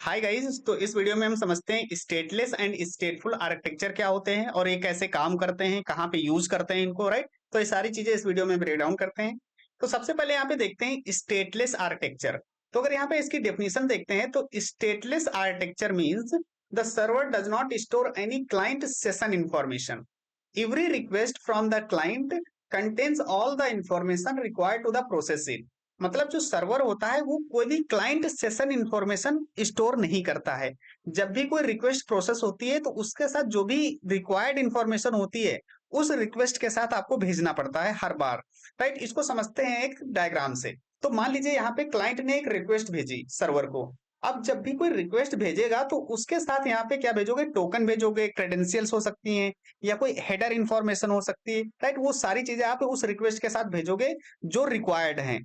Hi guys. तो इस video में हम समझते हैं स्टेटलेस एंड स्टेटफुल आर्किटेक्चर क्या होते हैं और ये कैसे काम करते हैं, कहाँ पे यूज करते हैं इनको, राइट। तो ये सारी चीजें इस वीडियो में ब्रेक डाउन करते हैं। तो सबसे पहले यहाँ पे देखते हैं स्टेटलेस आर्किटेक्चर। तो अगर यहाँ पे इसकी डेफिनेशन देखते हैं तो stateless architecture means the server does not store any client session information. Every request from the client contains all the information required to the process it. मतलब जो सर्वर होता है वो कोई भी क्लाइंट सेशन इंफॉर्मेशन स्टोर नहीं करता है। जब भी कोई रिक्वेस्ट प्रोसेस होती है तो उसके साथ जो भी रिक्वायर्ड इंफॉर्मेशन होती है उस रिक्वेस्ट के साथ आपको भेजना पड़ता है हर बार, राइट। इसको समझते हैं एक डायग्राम से। तो मान लीजिए यहाँ पे क्लाइंट ने एक रिक्वेस्ट भेजी सर्वर को। अब जब भी कोई रिक्वेस्ट भेजेगा तो उसके साथ यहाँ पे क्या भेजोगे, टोकन भेजोगे, क्रेडेंशियल्स हो सकती हैं या कोई हेडर इंफॉर्मेशन हो सकती है, राइट। वो सारी चीजें आप उस रिक्वेस्ट के साथ भेजोगे जो रिक्वायर्ड हैं।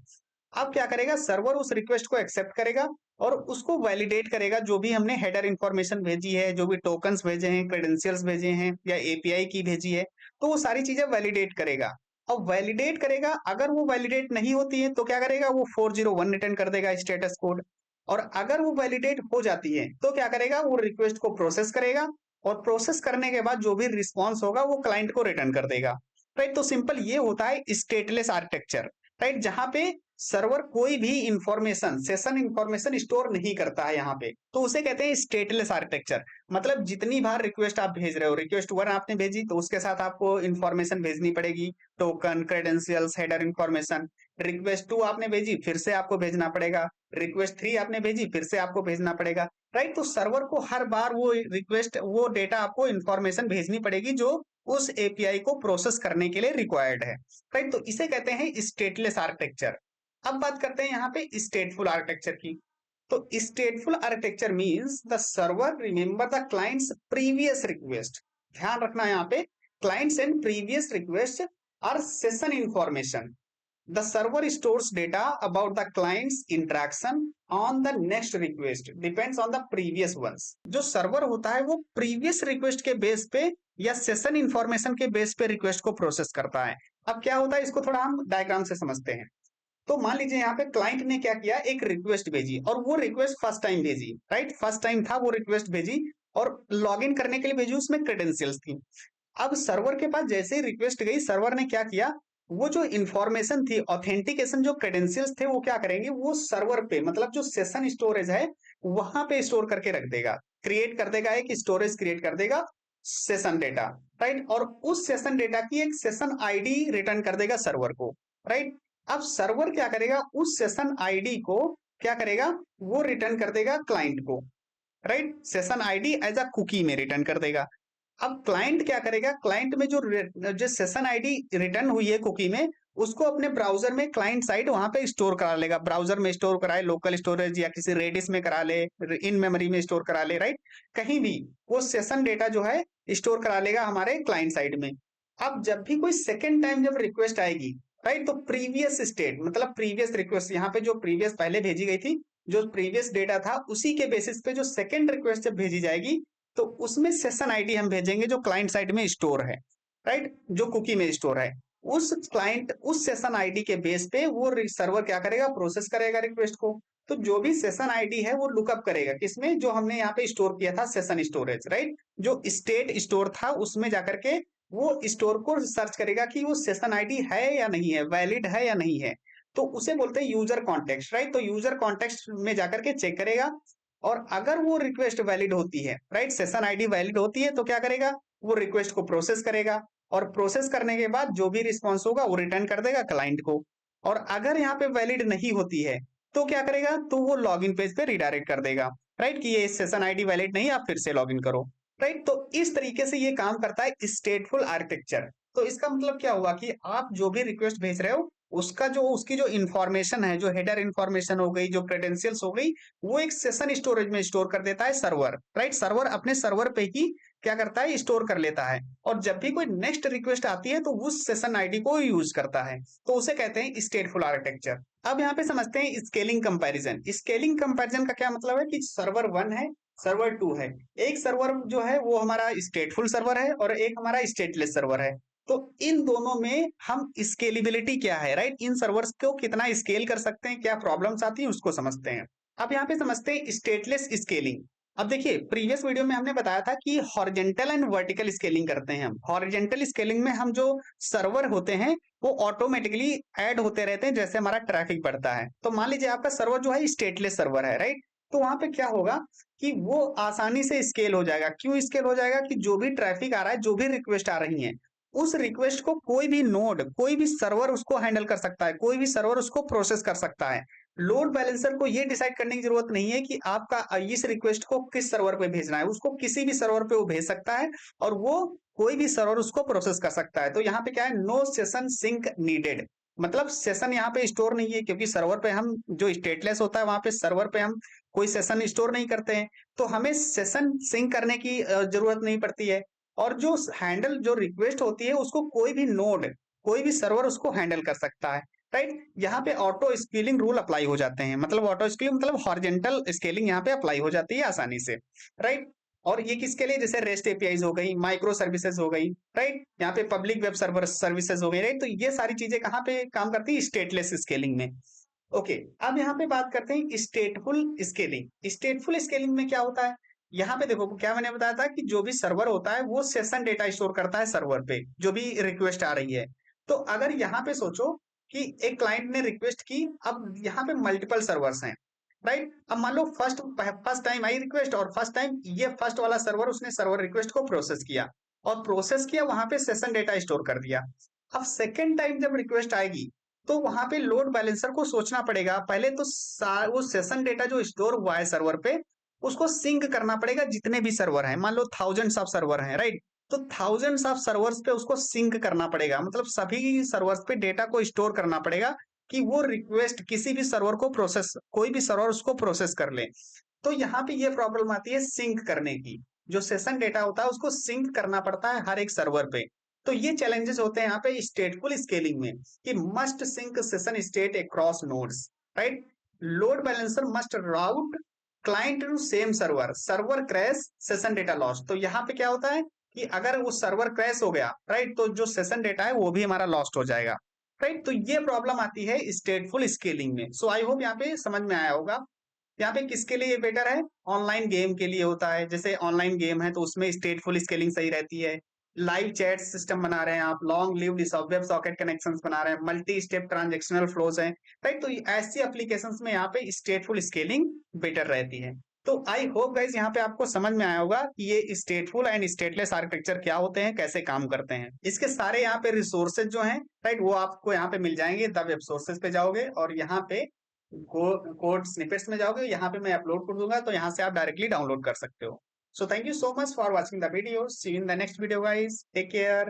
अब क्या करेगा, सर्वर उस रिक्वेस्ट को एक्सेप्ट करेगा और उसको वैलिडेट करेगा। जो भी हमने हेडर इंफॉर्मेशन भेजी है, जो भी टोकन्स भेजे हैं, क्रेडेंशियल्स भेजे हैं या एपीआई की भेजी है, तो वो सारी चीजें वैलिडेट करेगा। अब वैलिडेट करेगा, अगर वो वैलिडेट नहीं होती है तो क्या करेगा, वो 401 रिटर्न कर देगा स्टेटस कोड। और अगर वो वैलिडेट हो जाती है तो क्या करेगा, वो रिक्वेस्ट को प्रोसेस करेगा और प्रोसेस करने के बाद जो भी रिस्पॉन्स होगा वो क्लाइंट को रिटर्न कर देगा, राइट। तो सिंपल ये होता है स्टेटलेस आर्किटेक्चर, राइट, जहां पे सर्वर कोई भी इंफॉर्मेशन, सेशन इंफॉर्मेशन स्टोर नहीं करता है यहाँ पे, तो उसे कहते हैं स्टेटलेस आर्किटेक्चर। मतलब जितनी बार रिक्वेस्ट आप भेज रहे हो, रिक्वेस्ट 1 आपने भेजी तो उसके साथ आपको इंफॉर्मेशन भेजनी पड़ेगी, token, credentials, header information. Request 2 आपने भेजी, फिर से आपको भेजना पड़ेगा। रिक्वेस्ट 3 आपने भेजी, फिर से आपको भेजना पड़ेगा, राइट। तो सर्वर को हर बार वो रिक्वेस्ट, वो डेटा आपको इंफॉर्मेशन भेजनी पड़ेगी जो उस एपीआई को प्रोसेस करने के लिए रिक्वायर्ड है, राइट। तो इसे कहते हैं स्टेटलेस आर्किटेक्चर। अब बात करते हैं यहाँ पे स्टेटफुल आर्किटेक्चर की। तो stateful architecture means the server remember the clients previous request. ध्यान रखना यहाँ पे, clients and previous request are session information. The server stores data about the clients interaction on the next request depends on the previous ones. जो server होता है वो previous request के base पे या सेशन इंफॉर्मेशन के बेस पे request को प्रोसेस करता है। अब क्या होता है, इसको थोड़ा हम डायग्राम से समझते हैं। तो मान लीजिए यहाँ पे क्लाइंट ने क्या किया, एक रिक्वेस्ट भेजी और वो रिक्वेस्ट फर्स्ट टाइम भेजी, राइट। फर्स्ट टाइम था वो रिक्वेस्ट भेजी और लॉगिन करने के लिए भेजी, उसमें क्रेडेंशियल्स थी। अब सर्वर के पास जैसे ही रिक्वेस्ट गई, सर्वर ने क्या किया, वो जो इंफॉर्मेशन थी, ऑथेंटिकेशन, जो क्रेडेंशियल्स थे, वो क्या करेंगे, वो सर्वर पे, मतलब जो सेशन स्टोरेज है वहां पे स्टोर करके रख देगा, क्रिएट कर देगा, एक स्टोरेज क्रिएट कर देगा सेशन डेटा, राइट। और उस सेशन डेटा की एक सेशन आईडी रिटर्न कर देगा सर्वर को, राइट। अब सर्वर क्या करेगा, उस सेशन आईडी को क्या करेगा, वो रिटर्न कर देगा क्लाइंट को, right. Session ID as a cookie में रिटर्न कर देगा। अब क्लाइंट क्या करेगा, क्लाइंट में जो सेशन आईडी रिटर्न हुई है कुकी में, उसको अपने ब्राउजर में, क्लाइंट साइड वहां पे स्टोर करा लेगा। ब्राउजर में स्टोर कराए, लोकल स्टोरेज या किसी रेडिस में करा ले, इन मेमोरी में स्टोर करा ले, राइट। कहीं भी वो सेशन डेटा जो है स्टोर करा लेगा हमारे क्लाइंट साइड में। अब जब भी कोई सेकेंड टाइम जब रिक्वेस्ट आएगी, राइट, तो प्रीवियस स्टेट, मतलब प्रीवियस रिक्वेस्ट, यहाँ पे जो प्रीवियस पहले भेजी गई थी, जो प्रीवियस डेटा था, उसी के बेसिस पे जो सेकेंड रिक्वेस्ट जब भेजी जाएगी तो उसमें सेशन आईडी हम भेजेंगे जो क्लाइंट साइड में स्टोर है, राइट, जो कुकी में स्टोर है। उस क्लाइंट, उस सेशन आईडी के बेस पे वो सर्वर क्या करेगा, प्रोसेस करेगा रिक्वेस्ट को। तो जो भी सेशन आईडी है वो लुकअप करेगा किसमें, जो हमने यहाँ पे स्टोर किया था सेशन स्टोरेज, राइट। जो स्टेट स्टोर था उसमें जाकर के वो स्टोर को सर्च करेगा कि वो सेशन आईडी है या नहीं है, वैलिड है या नहीं है। तो उसे बोलते हैं यूजर कॉन्टेक्स्ट, राइट। तो यूजर कॉन्टेक्स्ट में जाकर के चेक करेगा और अगर वो रिक्वेस्ट वैलिड होती है, राइट, सेशन आईडी वैलिड होती है, तो क्या करेगा, वो रिक्वेस्ट को प्रोसेस करेगा और प्रोसेस करने के बाद जो भी रिस्पॉन्स होगा वो रिटर्न कर देगा क्लाइंट को। और अगर यहाँ पे वैलिड नहीं होती है तो क्या करेगा, तो वो लॉगिन पेज पे रिडायरेक्ट कर देगा, राइट, कि ये सेशन आईडी वैलिड नहीं, आप फिर से लॉगिन करो, राइट। तो इस तरीके से ये काम करता है स्टेटफुल आर्किटेक्चर। तो इसका मतलब क्या हुआ कि आप जो भी रिक्वेस्ट भेज रहे हो उसका जो, उसकी जो इंफॉर्मेशन है, जो हेडर इंफॉर्मेशन हो गई, जो क्रेडेंशियल्स हो गई, वो एक सेशन स्टोरेज में स्टोर कर देता है सर्वर, राइट। सर्वर अपने सर्वर पे ही क्या करता है, स्टोर कर लेता है। और जब भी कोई नेक्स्ट रिक्वेस्ट आती है तो उस सेशन आईडी को यूज करता है। तो उसे कहते हैं स्टेटफुल आर्किटेक्चर। अब यहाँ पे समझते हैं स्केलिंग कंपैरिजन। स्केलिंग कंपैरिजन का क्या मतलब है कि सर्वर 1 है, सर्वर 2 है। एक सर्वर जो है वो हमारा स्टेटफुल सर्वर है और एक हमारा स्टेटलेस सर्वर है। तो इन दोनों में हम स्केलेबिलिटी क्या है, राइट, इन सर्वर्स को कितना स्केल कर सकते हैं, क्या प्रॉब्लम्स आती है उसको समझते हैं। अब यहाँ पे समझते हैं स्टेटलेस स्केलिंग। अब देखिए प्रीवियस वीडियो में हमने बताया था कि हॉरिजेंटल एंड वर्टिकल स्केलिंग करते हैं हम। हॉरिजेंटल स्केलिंग में हम जो सर्वर होते हैं वो ऑटोमेटिकली ऐड होते रहते हैं जैसे हमारा ट्रैफिक बढ़ता है। तो मान लीजिए आपका सर्वर जो है स्टेटलेस सर्वर है, राइट। तो वहां पे क्या होगा कि वो आसानी से स्केल हो जाएगा। क्यों स्केल हो जाएगा? कि जो भी ट्रैफिक आ रहा है, जो भी रिक्वेस्ट आ रही है, उस रिक्वेस्ट को कोई भी नोड, कोई भी सर्वर उसको हैंडल कर सकता है, कोई भी सर्वर उसको प्रोसेस कर सकता है। लोड बैलेंसर को ये डिसाइड करने की जरूरत नहीं है कि आपका इस रिक्वेस्ट को किस सर्वर पे भेजना है। उसको किसी भी सर्वर पे वो भेज सकता है और वो कोई भी सर्वर उसको प्रोसेस कर सकता है। तो यहाँ पे क्या है, नो सेशन सिंक नीडेड। मतलब सेशन यहाँ पे स्टोर नहीं है, क्योंकि सर्वर पे हम जो स्टेटलेस होता है वहां पे सर्वर पे हम कोई सेशन स्टोर नहीं करते हैं। तो हमें सेशन सिंक करने की जरूरत नहीं पड़ती है। और जो हैंडल जो रिक्वेस्ट होती है उसको कोई भी नोड, कोई भी सर्वर उसको हैंडल कर सकता है, राइट। यहाँ पे ऑटो स्केलिंग रूल अप्लाई हो जाते हैं। मतलब ऑटो स्केलिंग मतलब हॉरिजेंटल स्केलिंग यहाँ पे अप्लाई हो जाती है आसानी से, राइट। और ये किसके लिए? जैसे रेस्ट एपीआईज हो गई, माइक्रो सर्विसेज हो गई, राइट। यहाँ पे पब्लिक वेब सर्वर सर्विसेज हो गई, राइट। तो ये सारी चीजें कहाँ पे काम करती है? स्टेटलेस स्केलिंग में। ओके, अब यहाँ पे बात करते हैं स्टेटफुल स्केलिंग। स्टेटफुल स्केलिंग में क्या होता है? यहाँ पे देखो क्या मैंने बताया था कि जो भी सर्वर होता है वो सेशन डेटा स्टोर करता है सर्वर पे, जो भी रिक्वेस्ट आ रही है। तो अगर यहाँ पे सोचो कि एक क्लाइंट ने रिक्वेस्ट की, अब यहाँ पे मल्टीपल सर्वर्स हैं, राइट। अब मान लो फर्स्ट फर्स्ट टाइम आई रिक्वेस्ट, और फर्स्ट टाइम ये फर्स्ट वाला सर्वर उसने सर्वर रिक्वेस्ट को प्रोसेस किया, और प्रोसेस किया वहां पे सेशन डेटा स्टोर कर दिया। अब सेकेंड टाइम जब रिक्वेस्ट आएगी तो वहां पे लोड बैलेंसर को सोचना पड़ेगा पहले तो वो सेशन डेटा जो स्टोर हुआ है सर्वर पे उसको सिंक करना पड़ेगा। जितने भी सर्वर हैं, मान लो थाउजेंड्स ऑफ सर्वर हैं, राइट। तो थाउजेंड्स ऑफ सर्वर्स पे उसको सिंक करना पड़ेगा, मतलब सभी सर्वर्स पे डेटा को स्टोर करना पड़ेगा कि वो रिक्वेस्ट किसी भी सर्वर को प्रोसेस, कोई भी सर्वर उसको प्रोसेस कर ले। तो यहाँ पे ये प्रॉब्लम आती है सिंक करने की। जो सेशन डेटा होता है उसको सिंक करना पड़ता है हर एक सर्वर पे। तो ये चैलेंजेस होते हैं यहाँ पे स्टेटफुल स्केलिंग में कि must sync session state across nodes, right. Load balancer must route client to same server, server crash session data loss. तो यहाँ पे क्या होता है कि अगर वो सर्वर क्रैश हो गया, राइट, तो जो सेशन डेटा है वो भी हमारा लॉस्ट हो जाएगा, राइट। तो ये प्रॉब्लम आती है स्टेटफुल स्केलिंग में। सो आई होप यहाँ पे समझ में आया होगा। यहाँ पे किसके लिए बेटर है? ऑनलाइन गेम के लिए होता है। जैसे ऑनलाइन गेम है तो उसमें स्टेटफुल स्केलिंग सही रहती है। लाइव चैट सिस्टम बना रहे हैं आप, long lived web socket connections बना रहे हैं, मल्टी स्टेप ट्रांजेक्शनल फ्लोज हैं, राइट। तो ऐसी एप्लीकेशंस में यहाँ पे स्टेटफुल स्केलिंग बेटर रहती है। तो आई होप गाइज यहाँ पे आपको समझ में आया होगा कि ये स्टेटफुल एंड स्टेटलेस आर्किटेक्चर क्या होते हैं, कैसे काम करते हैं। इसके सारे यहाँ पे रिसोर्सेज जो हैं, राइट, वो आपको यहाँ पे मिल जाएंगे। द वेब सोर्सेज पे जाओगे और यहाँ पे कोड स्निपेट्स में जाओगे, यहाँ पे मैं अपलोड कर दूंगा, तो यहाँ से आप डायरेक्टली डाउनलोड कर सकते हो। So thank you so much for watching the video. See you in the next video guys, take care.